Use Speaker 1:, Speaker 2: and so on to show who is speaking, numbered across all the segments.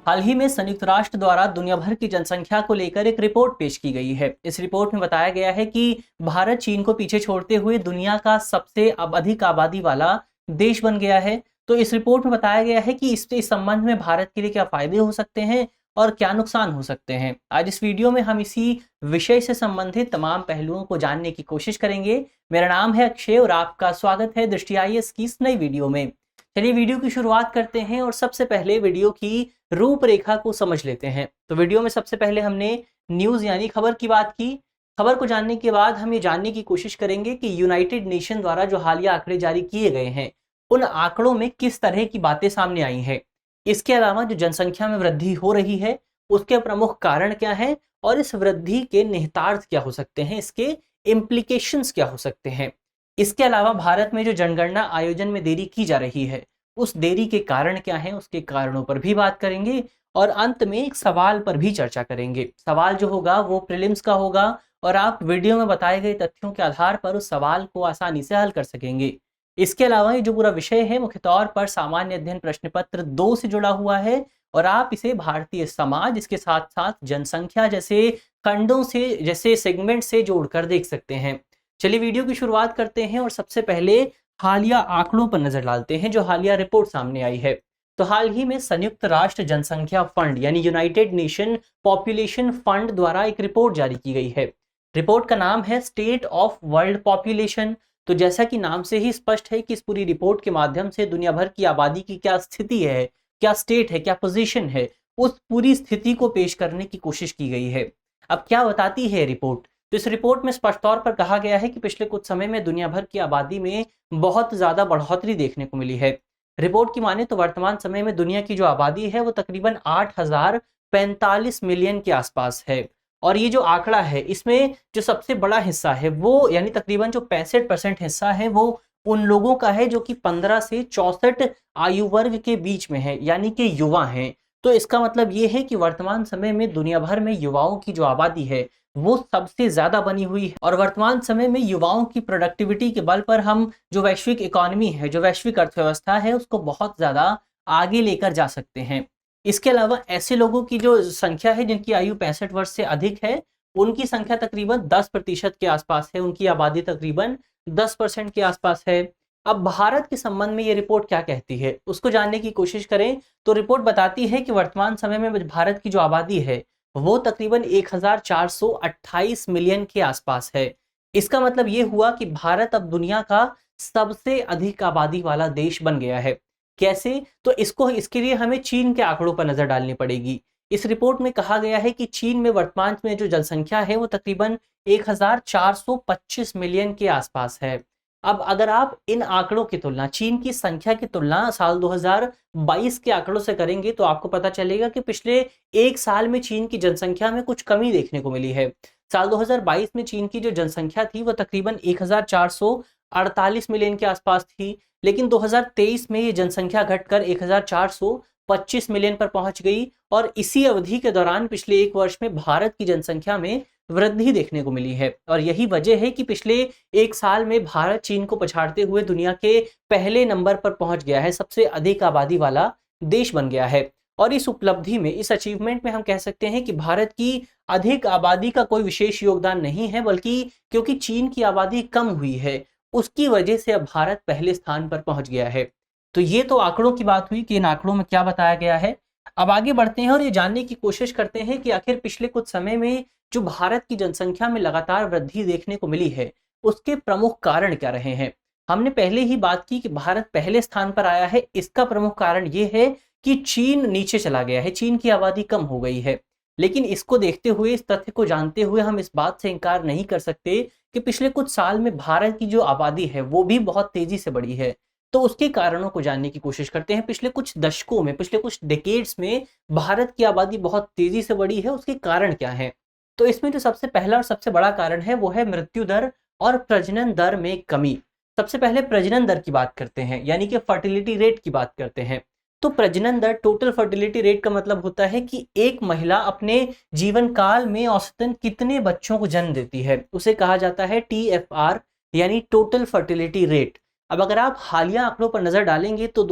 Speaker 1: हाल ही में संयुक्त राष्ट्र द्वारा दुनिया भर की जनसंख्या को लेकर एक रिपोर्ट पेश की गई है। इस रिपोर्ट में बताया गया है कि भारत चीन को पीछे छोड़ते हुए दुनिया का सबसे अधिक आबादी वाला देश बन गया है। तो इस रिपोर्ट में बताया गया है कि इस संबंध में भारत के लिए क्या फायदे हो सकते हैं और क्या नुकसान हो सकते हैं। आज इस वीडियो में हम इसी विषय से संबंधित तमाम पहलुओं को जानने की कोशिश करेंगे। मेरा नाम है अक्षय और आपका स्वागत है दृष्टि IAS की इस नई वीडियो में। चलिए वीडियो की शुरुआत करते हैं और सबसे पहले वीडियो की रूपरेखा को समझ लेते हैं। तो वीडियो में सबसे पहले हमने न्यूज़ यानी खबर की बात की। खबर को जानने के बाद हम ये जानने की कोशिश करेंगे कि यूनाइटेड नेशन द्वारा जो हालिया आंकड़े जारी किए गए हैं उन आंकड़ों में किस तरह की बातें सामने आई हैं। इसके अलावा जो जनसंख्या में वृद्धि हो रही है उसके प्रमुख कारण क्या हैं और इस वृद्धि के निहितार्थ क्या हो सकते हैं, इसके इम्प्लीकेशंस क्या हो सकते हैं। इसके अलावा भारत में जो जनगणना आयोजन में देरी की जा रही है उस देरी के कारण क्या हैं, उसके कारणों पर भी बात करेंगे और अंत में एक सवाल पर भी चर्चा करेंगे। सवाल जो होगा वो प्रीलिम्स का होगा और आप वीडियो में बताए गए तथ्यों के आधार पर उस सवाल को आसानी से हल कर सकेंगे। इसके अलावा ये जो पूरा विषय है मुख्य तौर पर सामान्य अध्ययन प्रश्न पत्र 2 से जुड़ा हुआ है और आप इसे भारतीय समाज, इसके साथ साथ जनसंख्या जैसे खंडों से, जैसे सेगमेंट से जोड़कर देख सकते हैं। चलिए वीडियो की शुरुआत करते हैं और सबसे पहले हालिया आंकड़ों पर नजर डालते हैं जो हालिया रिपोर्ट सामने आई है। तो हाल ही में संयुक्त राष्ट्र जनसंख्या फंड यानी यूनाइटेड नेशन पॉपुलेशन फंड द्वारा एक रिपोर्ट जारी की गई है। रिपोर्ट का नाम है स्टेट ऑफ वर्ल्ड पॉपुलेशन। तो जैसा कि नाम से ही स्पष्ट है कि इस पूरी रिपोर्ट के माध्यम से दुनिया भर की आबादी की क्या स्थिति है, क्या स्टेट है, क्या पोजीशन है, उस पूरी स्थिति को पेश करने की कोशिश की गई है। अब क्या बताती है रिपोर्ट? तो इस रिपोर्ट में स्पष्ट तौर पर कहा गया है कि पिछले कुछ समय में दुनिया भर की आबादी में बहुत ज्यादा बढ़ोतरी देखने को मिली है। रिपोर्ट की माने तो वर्तमान समय में दुनिया की जो आबादी है वो तकरीबन 8045 मिलियन के आसपास है और ये जो आंकड़ा है इसमें जो सबसे बड़ा हिस्सा है वो यानी तकरीबन जो 65% हिस्सा है वो उन लोगों का है जो कि 15 से 64 आयु वर्ग के बीच में है, यानी कि युवा हैं। तो इसका मतलब ये है कि वर्तमान समय में दुनिया भर में युवाओं की जो आबादी है वो सबसे ज्यादा बनी हुई है और वर्तमान समय में युवाओं की प्रोडक्टिविटी के बल पर हम जो वैश्विक इकोनॉमी है, जो वैश्विक अर्थव्यवस्था है, उसको बहुत ज्यादा आगे लेकर जा सकते हैं। इसके अलावा ऐसे लोगों की जो संख्या है जिनकी आयु 65 वर्ष से अधिक है उनकी संख्या तकरीबन 10% के आसपास है, उनकी आबादी तकरीबन 10% के आसपास है। अब भारत के संबंध में ये रिपोर्ट क्या कहती है उसको जानने की कोशिश करें तो रिपोर्ट बताती है कि वर्तमान समय में भारत की जो आबादी है वो तकरीबन 1428 मिलियन के आसपास है। इसका मतलब ये हुआ कि भारत अब दुनिया का सबसे अधिक आबादी वाला देश बन गया है। कैसे? तो इसके लिए हमें चीन के आंकड़ों पर नजर डालनी पड़ेगी। इस रिपोर्ट में कहा गया है कि चीन में वर्तमान में जो जनसंख्या है वो तकरीबन 1425 मिलियन के आसपास है। अब अगर आप इन आंकड़ों की तुलना, चीन की संख्या की तुलना साल 2022 के आंकड़ों से करेंगे तो आपको पता चलेगा कि पिछले एक साल में चीन की जनसंख्या में कुछ कमी देखने को मिली है। साल 2022 में चीन की जो जनसंख्या थी वो तकरीबन 1448 मिलियन के आसपास थी, लेकिन 2023 में ये जनसंख्या घटकर 1425 मिलियन पर पहुंच गई और इसी अवधि के दौरान पिछले एक वर्ष में भारत की जनसंख्या में वृद्धि देखने को मिली है और यही वजह है कि पिछले एक साल में भारत चीन को पछाड़ते हुए दुनिया के पहले नंबर पर पहुंच गया है, सबसे अधिक आबादी वाला देश बन गया है। और इस उपलब्धि में, इस अचीवमेंट में हम कह सकते हैं कि भारत की अधिक आबादी का कोई विशेष योगदान नहीं है, बल्कि क्योंकि चीन की आबादी कम हुई है उसकी वजह से अब भारत पहले स्थान पर पहुंच गया है। तो ये तो आंकड़ों की बात हुई कि इन आंकड़ों में क्या बताया गया है। अब आगे बढ़ते हैं और ये जानने की कोशिश करते हैं कि आखिर पिछले कुछ समय में जो भारत की जनसंख्या में लगातार वृद्धि देखने को मिली है उसके प्रमुख कारण क्या रहे हैं। हमने पहले ही बात की कि भारत पहले स्थान पर आया है, इसका प्रमुख कारण ये है कि चीन नीचे चला गया है, चीन की आबादी कम हो गई है। लेकिन इसको देखते हुए, इस तथ्य को जानते हुए हम इस बात से इनकार नहीं कर सकते कि पिछले कुछ साल में भारत की जो आबादी है वो भी बहुत तेजी से बढ़ी है। तो उसके कारणों को जानने की कोशिश करते हैं। पिछले कुछ दशकों में, पिछले कुछ डिकेड्स में भारत की आबादी बहुत तेजी से बढ़ी है, उसके कारण क्या है? तो इसमें जो सबसे पहला और सबसे बड़ा कारण है वो है मृत्यु दर और प्रजनन दर में कमी। सबसे पहले प्रजनन दर की बात करते हैं, यानी कि फर्टिलिटी रेट की बात करते हैं। तो प्रजनन दर, टोटल फर्टिलिटी रेट का मतलब होता है कि एक महिला अपने जीवन काल में औसतन कितने बच्चों को जन्म देती है, उसे कहा जाता है TFR यानी टोटल फर्टिलिटी रेट। अब अगर आप हालिया आंकड़ों पर नजर डालेंगे तो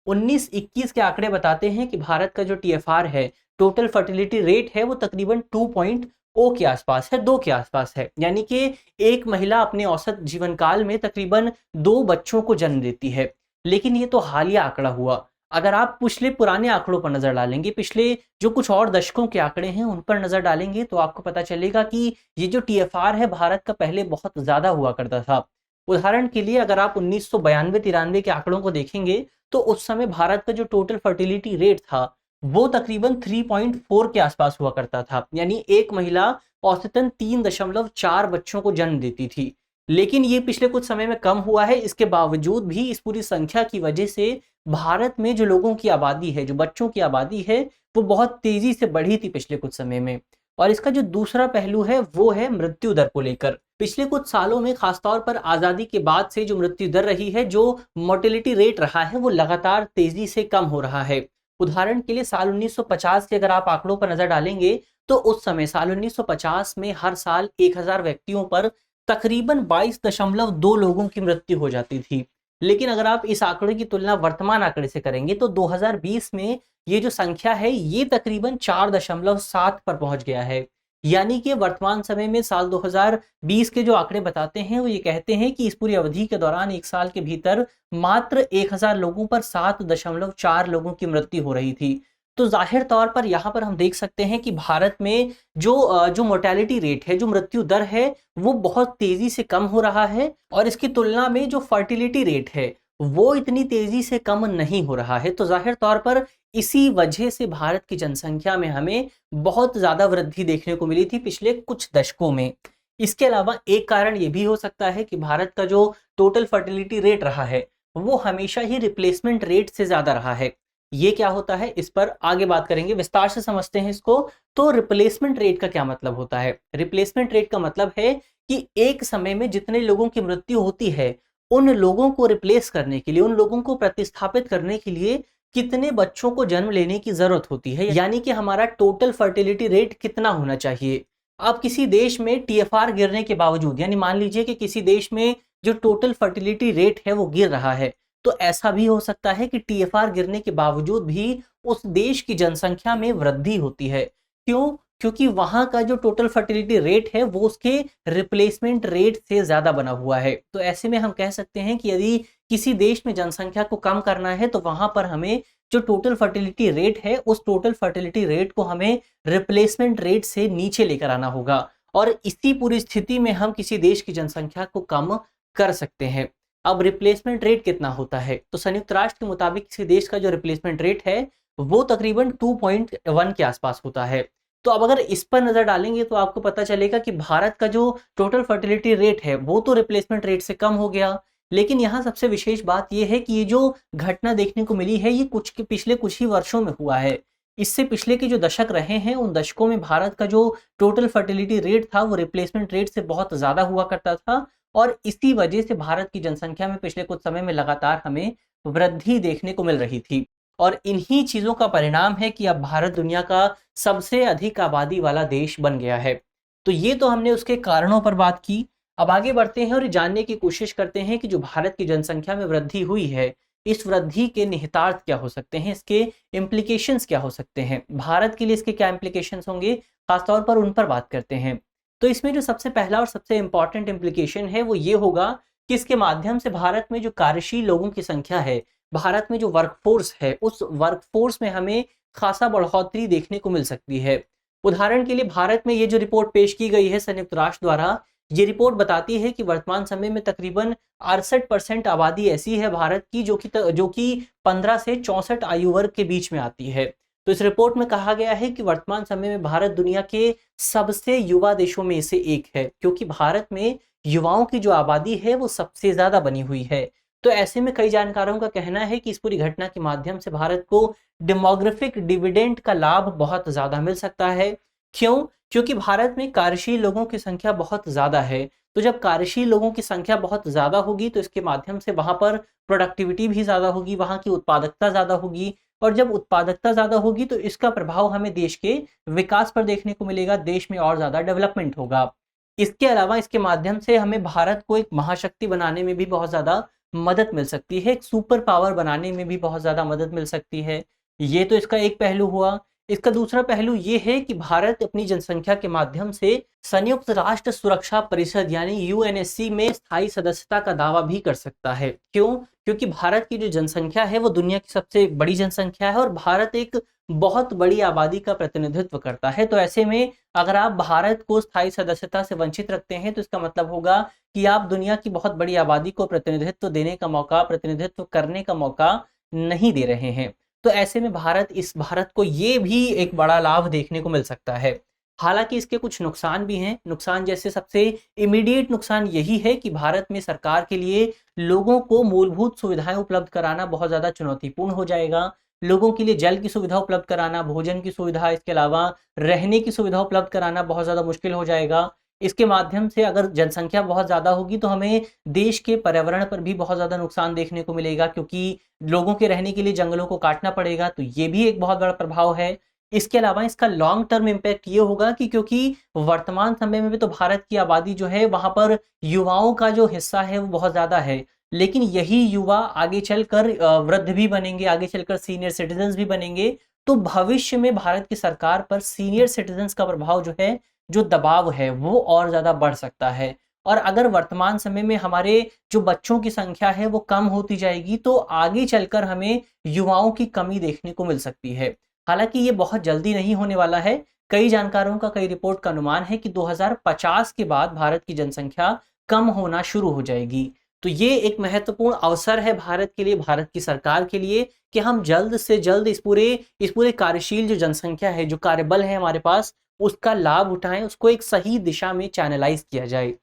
Speaker 1: 19-21 के आंकड़े बताते हैं कि भारत का जो TFR है, टोटल फर्टिलिटी रेट है, वो तकरीबन 2.0 के आसपास है, 2 के आसपास है। यानी कि एक महिला अपने औसत जीवन काल में तकरीबन 2 बच्चों को जन्म देती है। लेकिन ये तो हालिया आंकड़ा हुआ। अगर आप पिछले पुराने आंकड़ों पर नजर डालेंगे, पिछले जो कुछ और दशकों के आंकड़े हैं उन पर नजर डालेंगे, तो आपको पता चलेगा कि ये जो TFR है भारत का पहले बहुत ज्यादा हुआ करता था। उदाहरण के लिए अगर आप 1992-93 के आंकड़ों को देखेंगे, तो उस समय भारत का जो टोटल फर्टिलिटी रेट था वो तकरीबन 3.4 के आसपास हुआ करता था। यानी एक महिला औसतन 3.4 बच्चों को जन्म देती थी। लेकिन ये पिछले कुछ समय में कम हुआ है। इसके बावजूद भी इस पूरी संख्या की वजह से भारत में जो लोगों की आबादी है, जो बच्चों की आबादी है, वो बहुत तेजी से बढ़ी थी पिछले कुछ समय में। और इसका जो दूसरा पहलू है वो है मृत्यु दर को लेकर। पिछले कुछ सालों में खासतौर पर आजादी के बाद से जो मृत्यु दर रही है, जो मोर्टेलिटी रेट रहा है, वो लगातार तेजी से कम हो रहा है। उदाहरण के लिए साल 1950 के अगर आप आंकड़ों पर नजर डालेंगे, तो उस समय साल 1950 में हर साल 1000 व्यक्तियों पर तकरीबन 22.2 लोगों की मृत्यु हो जाती थी। लेकिन अगर आप इस आंकड़े की तुलना वर्तमान आंकड़े से करेंगे, तो 2020 में ये जो संख्या है ये तकरीबन 4.7 पर पहुंच गया है। यानी कि वर्तमान समय में साल 2020 के जो आंकड़े बताते हैं वो ये कहते हैं कि इस पूरी अवधि के दौरान एक साल के भीतर मात्र 1000 लोगों पर 7.4 लोगों की मृत्यु हो रही थी। तो जाहिर तौर पर यहाँ पर हम देख सकते हैं कि भारत में जो मोर्टेलिटी रेट है, जो मृत्यु दर है, वो बहुत तेजी से कम हो रहा है। और इसकी तुलना में जो फर्टिलिटी रेट है वो इतनी तेजी से कम नहीं हो रहा है। तो जाहिर तौर पर इसी वजह से भारत की जनसंख्या में हमें बहुत ज्यादा वृद्धि देखने को मिली थी पिछले कुछ दशकों में। इसके अलावा एक कारण ये भी हो सकता है कि भारत का जो टोटल फर्टिलिटी रेट रहा है वो हमेशा ही रिप्लेसमेंट रेट से ज्यादा रहा है। ये क्या होता है, इस पर आगे बात करेंगे, विस्तार से समझते हैं इसको। तो रिप्लेसमेंट रेट का क्या मतलब होता है? रिप्लेसमेंट रेट का मतलब है कि एक समय में जितने लोगों की मृत्यु होती है, उन लोगों को रिप्लेस करने के लिए, उन लोगों को प्रतिस्थापित करने के लिए कितने बच्चों को जन्म लेने की जरूरत होती है। यानी कि हमारा टोटल फर्टिलिटी रेट कितना होना चाहिए। अब किसी देश में TFR गिरने के बावजूद, यानी मान लीजिए कि किसी देश में जो टोटल फर्टिलिटी रेट है वो गिर रहा है, तो ऐसा भी हो सकता है कि TFR गिरने के बावजूद भी उस देश की जनसंख्या में वृद्धि होती है। क्यों? क्योंकि वहां का जो टोटल फर्टिलिटी रेट है वो उसके रिप्लेसमेंट रेट से ज्यादा बना हुआ है। तो ऐसे में हम कह सकते हैं कि यदि किसी देश में जनसंख्या को कम करना है, तो वहां पर हमें जो टोटल फर्टिलिटी रेट है उस टोटल फर्टिलिटी रेट को हमें रिप्लेसमेंट रेट से नीचे लेकर आना होगा। और इसी पूरी स्थिति में हम किसी देश की जनसंख्या को कम कर सकते हैं। अब रिप्लेसमेंट रेट कितना होता है? तो संयुक्त राष्ट्र के मुताबिक किसी देश का जो रिप्लेसमेंट रेट है वो तकरीबन 2.1 के आसपास होता है। तो अब अगर इस पर नजर डालेंगे तो आपको पता चलेगा कि भारत का जो टोटल फर्टिलिटी रेट है वो तो रिप्लेसमेंट रेट से कम हो गया। लेकिन यहाँ सबसे विशेष बात यह है कि ये जो घटना देखने को मिली है ये पिछले कुछ ही वर्षों में हुआ है। इससे पिछले के जो दशक रहे हैं उन दशकों में भारत का जो टोटल फर्टिलिटी रेट था वो रिप्लेसमेंट रेट से बहुत ज्यादा हुआ करता था। और इसी वजह से भारत की जनसंख्या में पिछले कुछ समय में लगातार हमें वृद्धि देखने को मिल रही थी। और इन्हीं चीजों का परिणाम है कि अब भारत दुनिया का सबसे अधिक आबादी वाला देश बन गया है। तो ये तो हमने उसके कारणों पर बात की। अब आगे बढ़ते हैं और जानने की कोशिश करते हैं कि जो भारत की जनसंख्या में वृद्धि हुई है, इस वृद्धि के निहितार्थ क्या हो सकते हैं, इसके इम्प्लीकेशंस क्या हो सकते हैं, भारत के लिए इसके क्या इम्प्लीकेशंस होंगे, खासतौर पर उन पर बात करते हैं। तो इसमें जो सबसे पहला और सबसे इंपॉर्टेंट इम्प्लीकेशन है वो ये होगा कि इसके माध्यम से भारत में जो कार्यशील लोगों की संख्या है, भारत में जो वर्कफोर्स है, उस वर्कफोर्स में हमें खासा बढ़ोतरी देखने को मिल सकती है। उदाहरण के लिए भारत में ये जो रिपोर्ट पेश की गई है संयुक्त राष्ट्र द्वारा, ये रिपोर्ट बताती है कि वर्तमान समय में तकरीबन 68% आबादी ऐसी है भारत की जो कि 15 से 64 आयु वर्ग के बीच में आती है। तो इस रिपोर्ट में कहा गया है कि वर्तमान समय में भारत दुनिया के सबसे युवा देशों में से एक है, क्योंकि भारत में युवाओं की जो आबादी है वो सबसे ज्यादा बनी हुई है। तो ऐसे में कई जानकारों का कहना है कि इस पूरी घटना के माध्यम से भारत को डेमोग्राफिक डिविडेंड का लाभ बहुत ज्यादा मिल सकता है। क्यों? क्योंकि भारत में कार्यशील लोगों की संख्या बहुत ज्यादा है। तो जब कार्यशील लोगों की संख्या बहुत ज्यादा होगी तो इसके माध्यम से वहां पर प्रोडक्टिविटी भी ज्यादा होगी, वहां की उत्पादकता ज्यादा होगी। और जब उत्पादकता ज्यादा होगी तो इसका प्रभाव हमें देश के विकास पर देखने को मिलेगा, देश में और ज्यादा डेवलपमेंट होगा। इसके अलावा इसके माध्यम से हमें भारत को एक महाशक्ति बनाने में भी बहुत ज्यादा मदद मिल सकती है, एक सुपर पावर बनाने में भी बहुत ज़्यादा मदद मिल सकती है। ये तो इसका एक पहलू हुआ। इसका दूसरा पहलू ये है कि भारत अपनी जनसंख्या के माध्यम से संयुक्त राष्ट्र सुरक्षा परिषद यानी यूएनएससी में स्थायी सदस्यता का दावा भी कर सकता है। क्यों? क्योंकि भारत की जो जनसंख्या है वो दुनिया की सबसे बड़ी जनसंख्या है और भारत एक बहुत बड़ी आबादी का प्रतिनिधित्व करता है। तो ऐसे में अगर आप भारत को स्थायी सदस्यता से वंचित रखते हैं तो इसका मतलब होगा कि आप दुनिया की बहुत बड़ी आबादी को प्रतिनिधित्व देने का मौका, प्रतिनिधित्व करने का मौका नहीं दे रहे हैं। तो ऐसे में भारत को ये भी एक बड़ा लाभ देखने को मिल सकता है। हालांकि इसके कुछ नुकसान भी हैं। नुकसान जैसे सबसे इमीडिएट नुकसान यही है कि भारत में सरकार के लिए लोगों को मूलभूत सुविधाएं उपलब्ध कराना बहुत ज़्यादा चुनौतीपूर्ण हो जाएगा। लोगों के लिए जल की सुविधा उपलब्ध कराना, भोजन की सुविधा, इसके अलावा रहने की सुविधा उपलब्ध कराना बहुत ज़्यादा मुश्किल हो जाएगा। इसके माध्यम से अगर जनसंख्या बहुत ज़्यादा होगी तो हमें देश के पर्यावरण पर भी बहुत ज़्यादा नुकसान देखने को मिलेगा, क्योंकि लोगों के रहने के लिए जंगलों को काटना पड़ेगा। तो ये भी एक बहुत बड़ा प्रभाव है। इसके अलावा इसका लॉन्ग टर्म इम्पैक्ट ये होगा कि क्योंकि वर्तमान समय में भी तो भारत की आबादी जो है वहाँ पर युवाओं का जो हिस्सा है वो बहुत ज़्यादा है, लेकिन यही युवा आगे चलकर वृद्ध भी बनेंगे, आगे चलकर सीनियर सिटीजन्स भी बनेंगे। तो भविष्य में भारत की सरकार पर सीनियर सिटीजन्स का प्रभाव जो है, जो दबाव है वो और ज़्यादा बढ़ सकता है। और अगर वर्तमान समय में हमारे जो बच्चों की संख्या है वो कम होती जाएगी तो आगे चलकर हमें युवाओं की कमी देखने को मिल सकती है। हालांकि ये बहुत जल्दी नहीं होने वाला है। कई जानकारों का, कई रिपोर्ट का अनुमान है कि 2050 के बाद भारत की जनसंख्या कम होना शुरू हो जाएगी। तो ये एक महत्वपूर्ण अवसर है भारत के लिए, भारत की सरकार के लिए, कि हम जल्द से जल्द इस पूरे कार्यशील जो जनसंख्या है, जो कार्यबल है हमारे पास, उसका लाभ उठाएं, उसको एक सही दिशा में चैनलाइज किया जाए।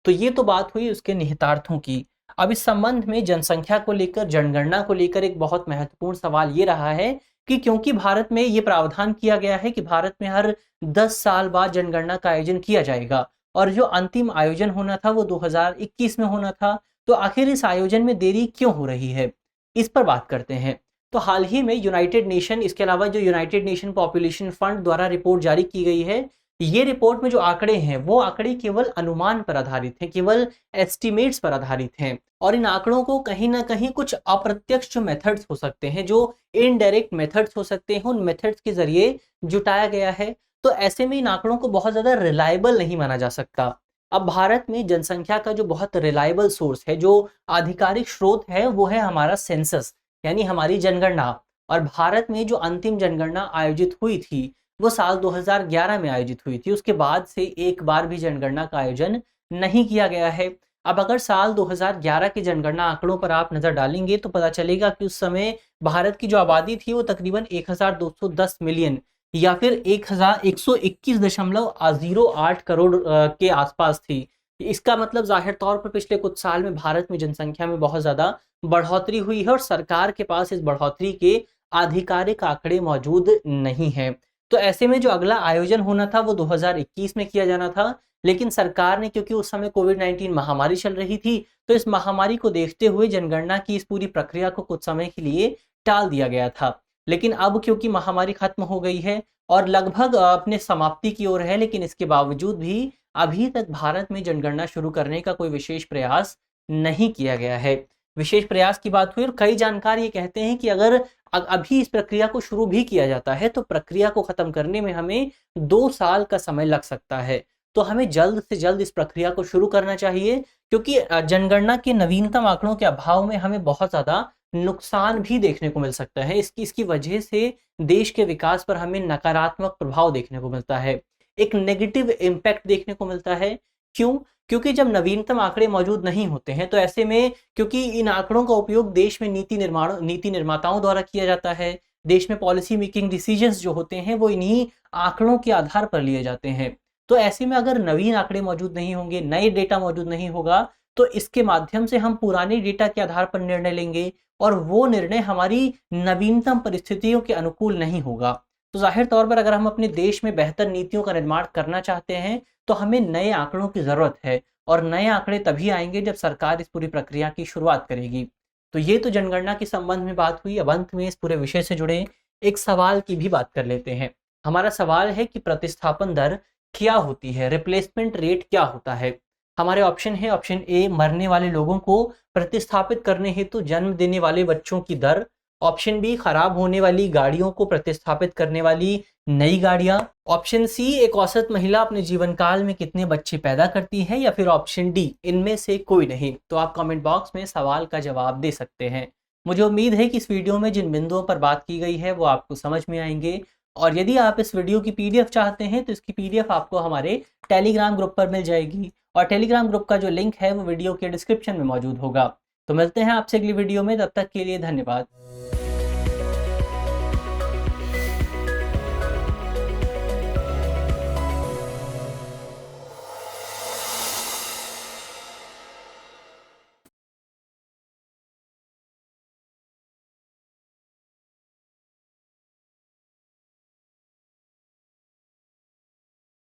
Speaker 1: तो ये तो बात हुई उसके निहितार्थों की। अब इस संबंध में जनसंख्या को लेकर, जनगणना को लेकर एक बहुत महत्वपूर्ण सवाल ये रहा है कि क्योंकि भारत में ये प्रावधान किया गया है कि भारत में हर 10 साल बाद जनगणना का आयोजन किया जाएगा और जो अंतिम आयोजन होना था वो 2021 में होना था, तो आखिर इस आयोजन में देरी क्यों हो रही है, इस पर बात करते हैं। तो हाल ही में यूनाइटेड नेशन, इसके अलावा जो यूनाइटेड नेशन पॉपुलेशन फंड द्वारा रिपोर्ट जारी की गई है, ये रिपोर्ट में जो आंकड़े हैं वो आंकड़े केवल अनुमान पर आधारित हैं, केवल एस्टिमेट्स पर आधारित हैं। और इन आंकड़ों को कहीं ना कहीं कुछ अप्रत्यक्ष जो मेथड्स हो सकते हैं, जो इनडायरेक्ट मेथड्स हो सकते हैं, उन मेथड्स के जरिए जुटाया गया है। तो ऐसे में इन आंकड़ों को बहुत ज्यादा रिलायबल नहीं माना जा सकता। अब भारत में जनसंख्या का जो बहुत रिलायबल सोर्स है, जो आधिकारिक स्रोत है, वो है हमारा सेंसस यानी हमारी जनगणना। और भारत में जो अंतिम जनगणना आयोजित हुई थी वो साल 2011 में आयोजित हुई थी। उसके बाद से एक बार भी जनगणना का आयोजन नहीं किया गया है। अब अगर साल 2011 के जनगणना आंकड़ों पर आप नजर डालेंगे तो पता चलेगा कि उस समय भारत की जो आबादी थी वो तकरीबन 1210 मिलियन या फिर 1121.08 करोड़ के आसपास थी। इसका मतलब जाहिर तौर पर पिछले कुछ साल में भारत में जनसंख्या में बहुत ज्यादा बढ़ोतरी हुई है और सरकार के पास इस बढ़ोतरी के आधिकारिक आंकड़े मौजूद नहीं है। तो ऐसे में जो अगला आयोजन होना था वो 2021 में किया जाना था, लेकिन सरकार ने, क्योंकि उस समय कोविड-19 महामारी चल रही थी, तो इस महामारी को देखते हुए जनगणना की इस पूरी प्रक्रिया को कुछ समय के लिए टाल दिया गया था। लेकिन अब क्योंकि महामारी खत्म हो गई है और लगभग अपने समाप्ति की ओर है, लेकिन इसके बावजूद भी अभी तक भारत में जनगणना शुरू करने का कोई विशेष प्रयास नहीं किया गया है। विशेष प्रयास की बात हुई और कई जानकार ये कहते हैं कि अगर अभी इस प्रक्रिया को शुरू भी किया जाता है तो प्रक्रिया को खत्म करने में हमें 2 साल का समय लग सकता है। तो हमें जल्द से जल्द इस प्रक्रिया को शुरू करना चाहिए, क्योंकि जनगणना के नवीनतम आंकड़ों के अभाव में हमें बहुत ज्यादा नुकसान भी देखने को मिल सकता है। इसकी वजह से देश के विकास पर हमें नकारात्मक प्रभाव देखने को मिलता है, एक नेगेटिव इम्पैक्ट देखने को मिलता है। क्यों? क्योंकि जब नवीनतम आंकड़े मौजूद नहीं होते हैं तो ऐसे में, क्योंकि इन आंकड़ों का उपयोग देश में नीति निर्माताओं द्वारा किया जाता है, देश में पॉलिसी मेकिंग डिसीजंस जो होते हैं वो इन्हीं आंकड़ों के आधार पर लिए जाते हैं। तो ऐसे में अगर नवीन आंकड़े मौजूद नहीं होंगे, नए डेटा मौजूद नहीं होगा, तो इसके माध्यम से हम पुराने डेटा के आधार पर निर्णय लेंगे और वो निर्णय हमारी नवीनतम परिस्थितियों के अनुकूल नहीं होगा। तो जाहिर तौर पर अगर हम अपने देश में बेहतर नीतियों का निर्माण करना चाहते हैं तो हमें नए आंकड़ों की जरूरत है, और नए आंकड़े तभी आएंगे जब सरकार इस पूरी प्रक्रिया की शुरुआत करेगी। तो ये तो जनगणना के संबंध में बात हुई। अब अंत में इस पूरे विषय से जुड़े एक सवाल की भी बात कर लेते हैं। हमारा सवाल है कि प्रतिस्थापन दर क्या होती है, रिप्लेसमेंट रेट क्या होता है। हमारे ऑप्शन है ऑप्शन ए मरने वाले लोगों को प्रतिस्थापित करने हेतु जन्म देने वाले बच्चों की दर, ऑप्शन बी खराब होने वाली गाड़ियों को प्रतिस्थापित करने वाली नई गाड़ियां, ऑप्शन सी एक औसत महिला अपने जीवन काल में कितने बच्चे पैदा करती है, या फिर ऑप्शन डी इनमें से कोई नहीं। तो आप कमेंट बॉक्स में सवाल का जवाब दे सकते हैं। मुझे उम्मीद है कि इस वीडियो में जिन बिंदुओं पर बात की गई है वो आपको समझ में आएंगे, और यदि आप इस वीडियो की पीडीएफ चाहते हैं तो इसकी पीडीएफ आपको हमारे टेलीग्राम ग्रुप पर मिल जाएगी, और टेलीग्राम ग्रुप का जो लिंक है वो वीडियो के डिस्क्रिप्शन में मौजूद होगा। तो मिलते हैं आपसे अगली वीडियो में, तब तक के लिए धन्यवाद।